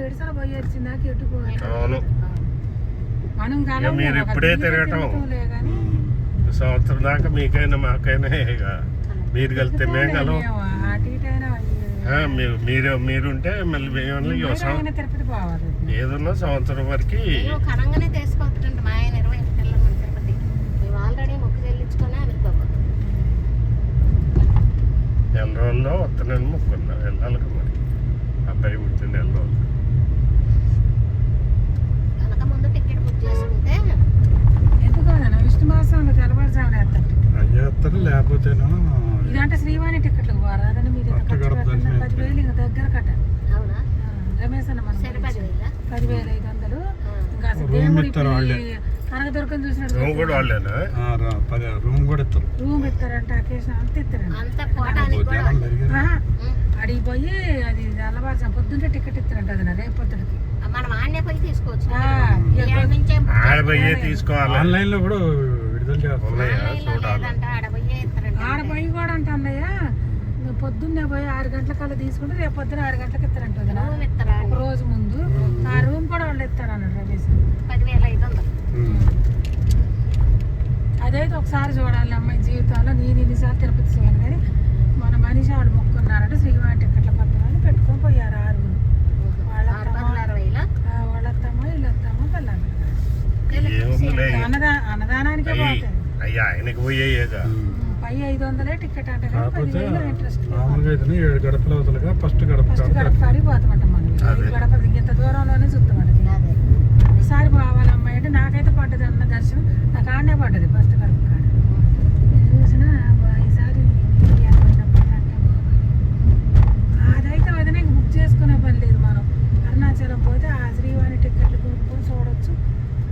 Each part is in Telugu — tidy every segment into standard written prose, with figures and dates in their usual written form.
ఏడుసారి పోయి వచ్చిందాక ఎటు అవును మనం మీరు ఇప్పుడే తిరగటం సంవత్సరం దాకా మీకైనా మాకైనా ఇక మీరు కలిస్తే మేము కలం మీరుంటే మళ్ళీ తిరుపతి పోవాలి ఏదన్నా సంవత్సరం వరకు ఘనంగానే తీసుకొస్తుంటే మా ఆయన 20 పిల్లలు తిరుపతి మేము ఆల్రెడీ మొక్కు చెల్లించుకొని అనుకోము నెల రోజుల్లో వస్తున్నాను మొక్కున్నా వెళ్ళాలి మరి అబ్బాయి పుట్టిన నెల రోజులు కనుక ముందు టికెట్ బుక్ చేసుకుంటే ఎందుకు విష్ణు మాసం తెల్లవారుజామున అయ్యేస్తారు లేకపోతేనా ఇదంటే శ్రీవాణి టికెట్లకు పోరాదని మీరు 10,000 ఇంకా దగ్గర కట్ట అవునా రమేష్ అన్న మనం 10,500 ఇంకా అసలు దేవుడు కనకదుర్గం చూసినట్టు రూమ్ కూడా వాళ్ళేనా రూమ్ కూడా ఇస్తారు రూమ్ ఇస్తారంట అకేషన్ అంత ఇస్తారంట అంత పోవడానికి కూడా అడిగి పోయి అది తెల్లవారుజాము పొద్దున్నే టికెట్ ఇస్తారంట అది రేపు పొద్దుడికి మనం ఆడనే పోయి తీసుకోవచ్చు ఆడ పోయే తీసుకోవాలి ఆన్లైన్ లో కూడా విడుదల చేస్తారు ఆడ పోయి కూడా అంట అన్నయ్య పొద్దున్నే పోయి 6 గంటల కల్లా తీసుకుంటే రేపు పొద్దున 6 గంటలకు ఇస్తారంట ఒక రోజు ముందు ఆ రూమ్ కూడా వాళ్ళు ఇస్తారు అన్నాడు రమేష్ 10,500 అదైతే ఒకసారి చూడాలి అమ్మాయి జీవితంలో నేను ఇన్నిసార్లు తిరుపతి పోయాను కానీ మన మనిషి వాళ్ళు మొక్కున్నారంటే శ్రీవాణి టికెట్ల పత్రాలు పెట్టుకొని పోయారు 6 వాళ్ళత్తమ్మ వీళ్ళత్తమ్మ పిల్లలు అన్నదానానికే పోతాయి అయ్యా ఆయనకి పోయేగా 500 టికెట్ అంటే ఇంట్రెస్ట్ మామూలుగా అయితే 7 గడపలు అవుతుందిగా ఫస్ట్ గడప కాడికి పోతామంట మనం గడప ఇంత దూరంలోనే చూస్తామంట ఒకసారి పోవాలి అమ్మాయి అంటే నాకైతే పడ్డది అన్న దర్శనం నాకు ఆడనే పడ్డది ఫస్ట్ గడప కాడ చూసిన ఈసారి అదైతే వదిన బుక్ చేసుకునే పని లేదు మనం అరుణాచలం పోతే ఆ శ్రీవాణి టికెట్లు కొనుక్కొని చూడొచ్చు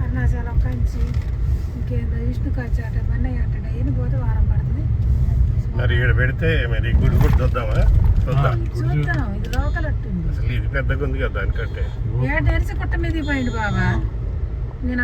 అరుణాచలం కంచి ఇంకేందో విష్ణు కాచి అట బన్నయ్య అట్ట డైలీ పోతే వారం పడుతుంది మరి ఇక్కడ పెడితే మరి గుడి కూడా చూద్దామా చూద్దాం ఇది లోకల్ అట్టుంది అసలు ఇది పెద్దగా ఉంది కదా దానికంటే ఏ తెరిచి కుట్ట మీద పోయింది బాబా నేను